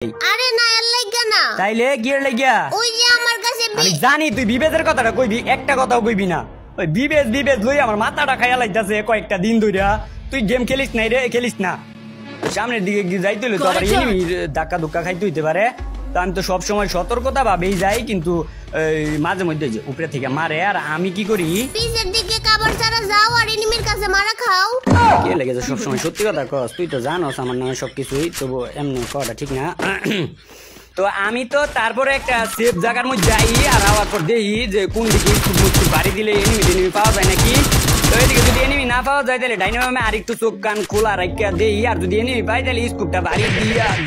আরে না এর লাগা না তাইলে কি এর লাগা ওই যে আমার কাছে আমি জানি তুই বিবেজের কথাটা কইবি একটা কথাও কইবি না ওই বিবেজ লই আমার মাথাটা খাইয়া লাইতাছে কয়েকটা দিন ধইরা তুই গেম খেলিস নাই রে খেলিস না সামনের দিকে যাইতে হইলে তো আবার এনিমি ধাক্কা ধুক্কা খাইতে হইতে পারে তো আমি তো সব সময় সতর্কতা ভাবেই যাই কিন্তু মাঝে মধ্যে যে উপরে থেকে মারে আর আমি কি করি পিছের দিকে কভার ছাড়া যাও আর এনিমির কাছে মারা খাও কে লেগেছে সব সময় সত্যি কথা কস তুই তো জানোস আমার নামে সবকিছুই তবু এমনি কটা ঠিক না তো আমি তো তারপরে একটা সেফ জায়গার মধ্যে যাই আর আওয়ার পর দেখি যে কোন দিকে বাড়ি দিলে এনিমি পাওয়া যায় নাকি তো এদিকে যদি এনিমি না পাওয়া যায় তাহলে ডাইনামে আর একটু চোখ কান খোলা রাখিয়া দেই আর যদি এনিমি পাই তাহলে স্কুপটা বাড়ি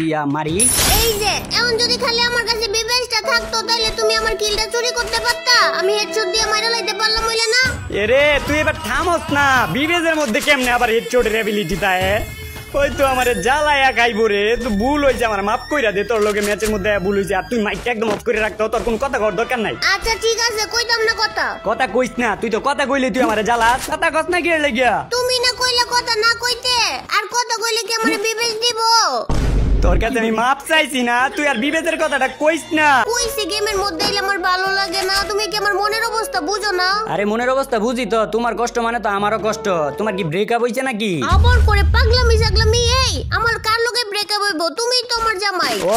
দিয়া মারি এই যে এমন যদি খালি আমার কাছে বিবেচটা থাকতো তাহলে তুমি আমার কিলটা চুরি করতে পারতা আমি হেডশট দিয়ে মাইরা লাইতে পারলাম হইলে না এরে তুই এবার থামস না বিবেজের মধ্যে কেমনে আবার হেডশটের এবিলিটি তাই ওই তো আমার জ্বালায়া খাইবো রে তো ভুল হয়েছে আমার মাফ কইরা দে তোর লগে ম্যাচের মধ্যে ভুল হয়েছে আর তুই মাইকটা একদম অফ করে রাখতো তোর কোন কথা কর দরকার নাই আচ্ছা ঠিক আছে কইতাম না কথা কইস না তুই তো কথা কইলে তুই আমার জ্বালাস কথা কস না কি লাগিয়া তুমি না কইলে কথা না কইতে আর কথা কইলে কি আমার বিবেচ দিব তোর কাছে আমি মাপ চাইছি না তুই আর বিবেচের কথাটা কইস না কইছি গেমের মধ্যে এলে আমার ভালো লাগে না তুমি কি আমার মনের অবস্থা বুঝো না আরে মনের অবস্থা বুঝি তো তোমার কষ্ট মানে তো আমারও কষ্ট তোমার কি ব্রেকআপ হইছে নাকি আবার করে পাগলামি এই আমার কার লগে ব্রেকআপ হইবো তুমি তো আমার জামাই ও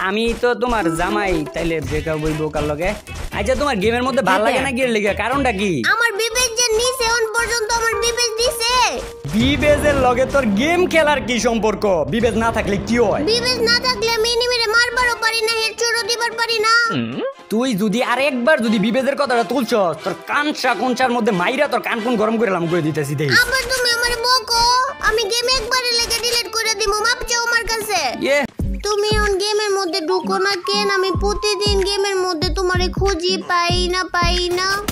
আমি তো তোমার জামাই তাইলে ব্রেকআপ হইবো কার লগে আচ্ছা তোমার গেমের মধ্যে ভালো লাগে না কি লাগে কারণটা কি আমার বিবেক যে নিছে অন পর্যন্ত আমার বিবেক দিছে বিবেজের লগে তোর গেম খেলার কি সম্পর্ক বিবেজ না থাকলে কি হয় বিবেক না থাকলে আমি এনিমিরে মারবারও পারি না হেডশটও দিবার পারি না তুই যদি আর একবার যদি বিবেজের কথাটা তুলছস তোর কোনচার মধ্যে মাইরা তোর কান কোন গরম কইরাম কই দিতেছি দেই আবার তুমি আমারে বকো আমি গেম একবারে লেগে ডিলিট করে দিমু মাপ চাও আমার কাছে তুমি অন গেমের মধ্যে ঢুকো না কেন আমি প্রতিদিন গেমের মধ্যে তোমারে খুঁজি পাই না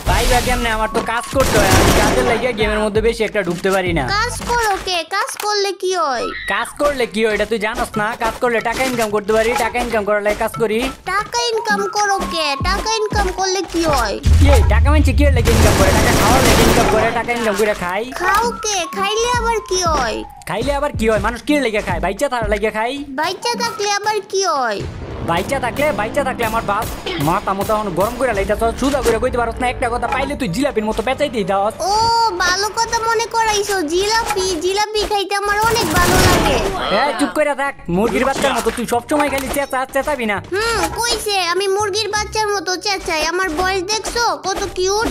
পাইবা কেমনে আমার তো কাজ করতে হয় আমি কাজের লাগি গেমের মধ্যে বেশি একটা ঢুকতে পারি না কাজ করো কে কাজ করলে কি হয় এটা তুই জানোস না কাজ করলে টাকা ইনকাম করতে পারি টাকা ইনকাম করার লাগি কাজ করি টাকা ইনকাম করো কে টাকা ইনকাম করলে কি হয় এই টাকা মানছে কি লাগি ইনকাম করে টাকা খাওয়ার লাগি ইনকাম করে টাকা ইনকাম করে খাই খাও কে খাইলে আবার কি হয় মানুষ কি লাগি খায় বাইচা থাকার লাগি খাই বাইচা থাকলে আবার কি হয় বাইচা থাকলে আমার বাপ মাথা মতো গরম করে লাইতা তো সুদা করে কইতে পারছ না একটা কথা পাইলে তুই জিলাপির মতো পেঁচাইতেই দাস ও ভালো কথা মনে করাইছো জিলাপি খাইতে আমার অনেক ভালো লাগে চুপ করে থাক মুরগির বাচ্চার মতো তুই সবসময় খালি চেঁচাবি না কইছে আমি মুরগির বাচ্চার মতো চেঁচাই আমার বয়স দেখছো কত কিউট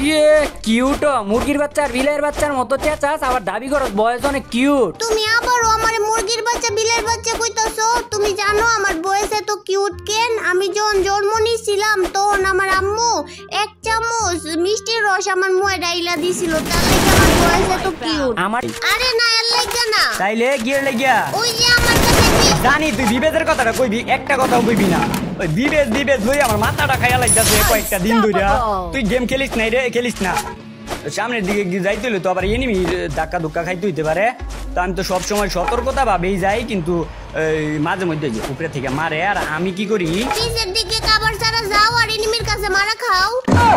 কিউট মুরগির বাচ্চা আর বিলের বাচ্চার মতো চেঁচাস আবার দাবি করস বয়স অনেক কিউট তুমি আবারও আমার মুরগির বাচ্চা বিলের বাচ্চা কইতাছো তুমি জানো আমার বয়স এত কিউট কেন আমি যখন জন্ম নিয়েছিলাম তখন আমার আম্মু এক চামচ মিষ্টির রস আমার মুখে ডাইলা দিছিল তার লাগি আমার বয়স এত কিউট আরে না এর লাগা না তাইলে কি এর লাগা ওই যে আমার কাছে জানি তুই বিবেজের কথাটা কইবি একটা কথাও কইবি না ওই বিবেজ লই আমার মাথাটা খাইয়া লাইতাছে কয়েকটা দিন ধইরা তুই গেম খেলিস নাই রে খেলিস না সামনের দিকে যাইতে হইলে তো আবার এনিমি ধাক্কা ধুক্কা খাইতে হইতে পারে তো আমি তো সব সময় সতর্কতা ভাবেই যাই কিন্তু মাঝে মধ্যে যে উপরে থেকে মারে আর আমি কি করি পিছের দিকে কভার ছাড়া যাও আর এনিমির কাছে মারা খাও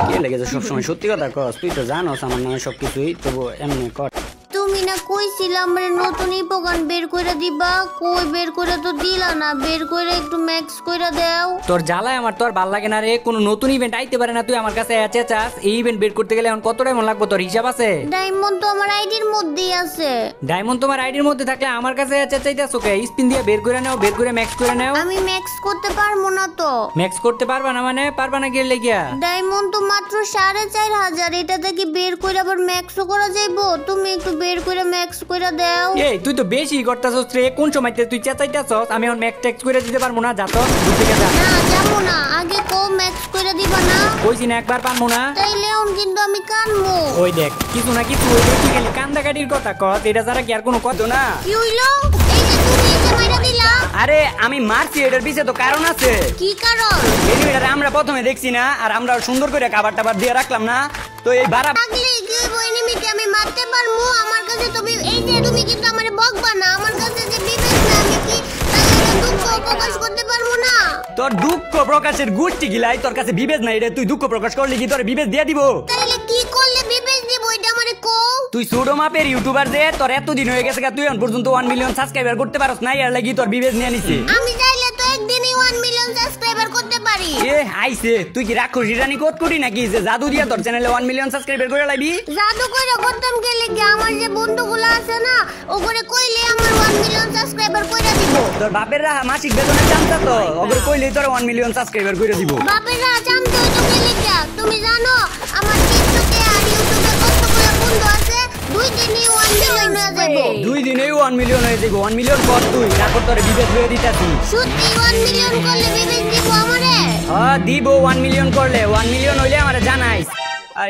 কে লেগেছে সব সময় সত্যি কথা কস তুই তো জানোস আমার নামে সবকিছুই তবু এমনি কর তুমি না কইছিলাম আমার নতুন ইপোগান বের কইরা দিবা কই বের করে তো দিলা না বের কইরা একটু ম্যাক্স কইরা দাও তোর জ্বালায় আমার তো আর ভাল লাগে না রে কোনো নতুন ইভেন্ট আইতে পারে না তুই আমার কাছে চেঁচাস এই ইভেন্ট বের করতে গেলে এখন কত টাইম লাগবে তোর হিসাব আছে ডায়মন্ড তো আমার আইডির মধ্যেই আছে ডায়মন্ড তোমার আইডির মধ্যে থাকলে আমার কাছে চেঁচাইতাছ ওকে স্পিন দিয়ে বের করে নাও বের করে ম্যাক্স করে নাও আমি ম্যাক্স করতে পারবো না তো ম্যাক্স করতে পারবা না মানে পারবা না গেলে গিয়া ডায়মন্ড তো মাত্র 4500 এটা থেকে বের কইরা আবার ম্যাক্সও করা যাইবো তুমি একটু বের কইরা ম্যাক্স কইরা দাও এই তুই তো বেশি করতাছস রে কোন সময়তে তুই চেঁচাইতাছস আমি এখন ম্যাক্স টেক্স করে দিতে পারবো না যা তো দূর থেকে যা না যাবো না আগে কো ম্যাক্স কইরা দিবা না কইছি না একবার পারবো না তাইলে কিন্তু আমি কানমু ওই দেখ কিছু না কিছু ওই তুই খালি কান্দাকাটির কথা কস এটা ছাড়া কি আর কোনো কথা না কি হইলো এই যে তুমি এই যে মাইরা দিলা আরে আমি মারছি এটার পিছে তো কারণ আছে কি কারণ এনিমিটারে আমরা প্রথমে দেখছি না আর আমরা সুন্দর করে খাবার টাবার দিয়ে রাখলাম না তো এই বাড়া আগলে কি এনিমিকে আমি মারতে পারমু আমার কাছে তুমি এই যে তুমি কিন্তু আমারে বকবা না আমার কাছে যে বিবেক না আমি কি তাহলে দুঃখ প্রকাশ করতে পারমু না তোর দুঃখ প্রকাশের গুষ্টি গিলাই তোর কাছে বিবেক নাই রে তুই দুঃখ প্রকাশ করলি কি তোর বিবেক দিয়ে দিব তাহলে কি করলে বিবেক দিব এটা আমারে কো তুই সুডো মাপের ইউটিউবার যে তোর এতদিন হয়ে গেছে তুই এখন পর্যন্ত 1 মিলিয়ন সাবস্ক্রাইবার করতে পারছ না এর লাগি তোর বিবেক নিয়ে নিছে আমি চাইলে তো একদিনই 1 পারি। এ আইছে, তুই কি রাক্ষসী রানী কোট করি নাকি যে জাদু দিয়া তোর চ্যানেলে 1 মিলিয়ন সাবস্ক্রাইবার করে লাইবি? জাদু করে করতাম কে লাগি? আমার যে বন্ধুগুলো আছে না, ওগরে কইলে আমার 1 মিলিয়ন সাবস্ক্রাইবার কইরা দিব। তোর বাপের মাসিক বেতনের চামচা তো, ওগরে কইলেই তোর 1 মিলিয়ন সাবস্ক্রাইবার করে দিব। বাপেরা চামতে হইতো কে লাগি? তুমি জানো আমার টিকটকে আর ইউটিউবে কতগুলো বন্ধু আছে? 2 দিনই 1 মিলিয়ন হয়ে যাবে। 2 দিনেই 1 মিলিয়ন হয়ে যাবে। 1 মিলিয়ন কর তুই, তারপর তোর বিবেক হয়ে দিতাছি। সত্যি 1 মিলিয়ন করলে বিবেক দিব আমারে? হ্যাঁ দিব, 1 মিলিয়ন করলে। 1 মিলিয়ন হইলে আমারে জানাইস। আর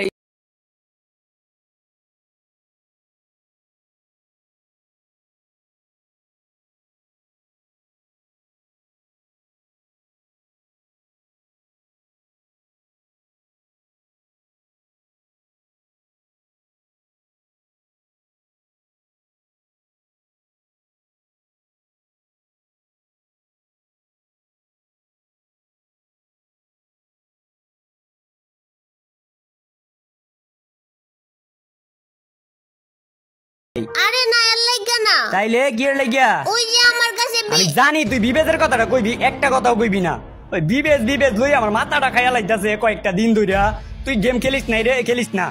আরে না এর লাগা না। তাইলে গিয়ে লাগিয়া ওই যে আমার কাছে আমি জানি তুই বিবেচের কথাটা কইবি, একটা কথাও কইবি না। ওই বিবেচ লই আমার মাথাটা খাইয়া লাইতাছে কয়েকটা দিন ধইরা। তুই গেম খেলিস নাই রে, খেলিস না।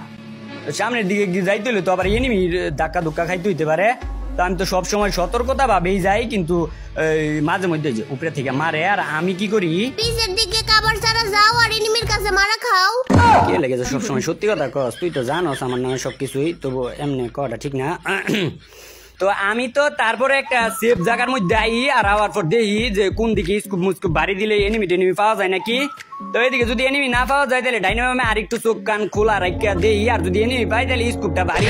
সামনের দিকে যাইতে হইলে তো আবার এনিমি ধাক্কা ধুক্কা খাইতে হইতে পারে। তো আমি তো সবসময় সতর্কতা ভাবেই যাই, কিন্তু মাঝে মধ্যে যে উপরে থেকে মারে আর আমি কি করি, পিছের দিকে কাবার ছাড়া যাও আর এনিমির কাছে মারা খাও। কে লেগেছে সবসময় সত্যি কথা কস? তুই তো জানোস আমার নামে সবকিছুই, তবু এমনি কটা ঠিক না। তো আমি তো তারপরে একটা সেফ জায়গার মধ্যে আই আর আওয়ার পর দেখি যে কোন দিকে স্কুপ মুস্কুপ বাড়ি দিলে এনিমি টেনিমি পাওয়া যায় নাকি। তো এদিকে যদি এনিমি না পাওয়া যায় তাহলে ডাইনামে আর একটু চোখ কান খোলা রাখা দেই, আর যদি এনিমি পাই তাহলে স্কুপটা বাড়ি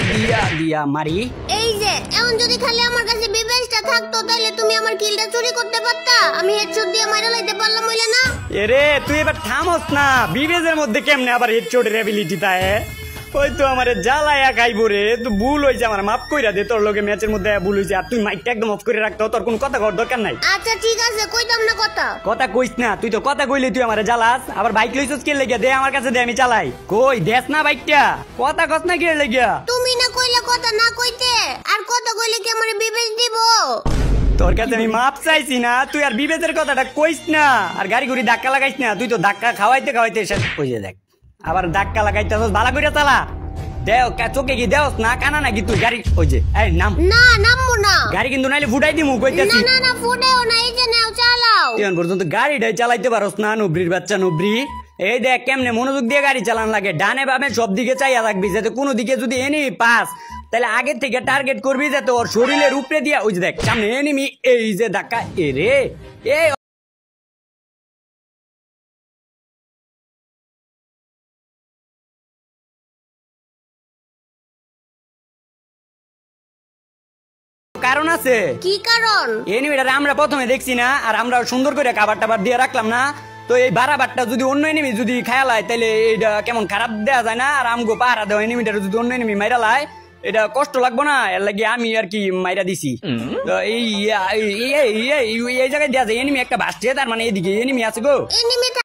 দিয়া মারি। এই যে এখন যদি খালি আমার কাছে বিবেচটা থাকতো তাহলে তুমি আমার কিলটা চুরি করতে পারতা। আমি হেডশট দিয়ে মাইরা লাইতে পারলাম হইলে না? এরে তুই এবার থামস না, বিবেজের মধ্যে কেমনে আবার হেডশটের এবিলিটি তাই? ওই তো আমার জ্বালায়া খাইবো রে। তো ভুল হয়েছে, আমার মাফ কইরা দে। তোর লগে ম্যাচের মধ্যে ভুল হয়েছে, আর তুই মাইকটা একদম অফ করে রাখতো। তোর কোন কথা কর দরকার নাই। আচ্ছা ঠিক আছে, কইতাম না কথা। কথা কইস না, তুই তো কথা কইলে তুই আমার জ্বালাস। আবার বাইক লইছস কে লেগে? দে আমার কাছে, দে আমি চালাই। কই দেখ না বাইকটা, কথা কস না কে লেগে? তুমি না কইলে কথা না কইতে, আর কথা কইলে কি আমার বিবেচ দিব? তোর কাছে আমি মাপ চাইছি না, তুই আর বিবেচের কথাটা কইস না। আর গাড়ি ঘুরি ধাক্কা লাগাইস না, তুই তো ধাক্কা খাওয়াইতে খাওয়াইতে ওই যে দেখ আবার ধাক্কা লাগাইতে ভালো করে চালা। দেও চোখে কি দেওস না কানা নাকি তুই? গাড়ি ওই যে এই নাম না, নামবো না। গাড়ি কিন্তু নাইলে ফুটাই দিমু কইতাছি। না না না, ফুটেও না, এই যে নাও চালাও। এখন পর্যন্ত গাড়িটাই চালাইতে পারোস না, নবরির বাচ্চা নবরি। এই দেখ কেমনে মনোযোগ দিয়ে গাড়ি চালান লাগে। ডানে বামে সব দিকে চাইয়া রাখবি, যাতে কোনো দিকে যদি এনিমি পাস তাহলে আগে থেকে টার্গেট করবি, যাতে ওর শরীরের উপরে দিয়া ওই যে দেখ সামনে এনিমি, এই যে ধাক্কা। এ রে এই কারণ আছে। কি কারণ? এনিমিটারে আমরা প্রথমে দেখছি না, আর আমরা সুন্দর করে খাবার টাবার দিয়ে রাখলাম না। তো এই বারাবারটা যদি অন্য এনিমি যদি খায়ালায় তাহলে এইটা কেমন খারাপ দেওয়া যায় না। আর আমগো পাহারা দেওয়া এনিমিটারে যদি অন্য এনিমি মাইরা লায় এটা কষ্ট লাগবো না? এর লাগে আমি আর কি মাইরা দিছি। তো এই জায়গায় দেওয়া যায় এনিমি একটা ভাসছে, তার মানে এদিকে এনিমি আছে গো। এনিমি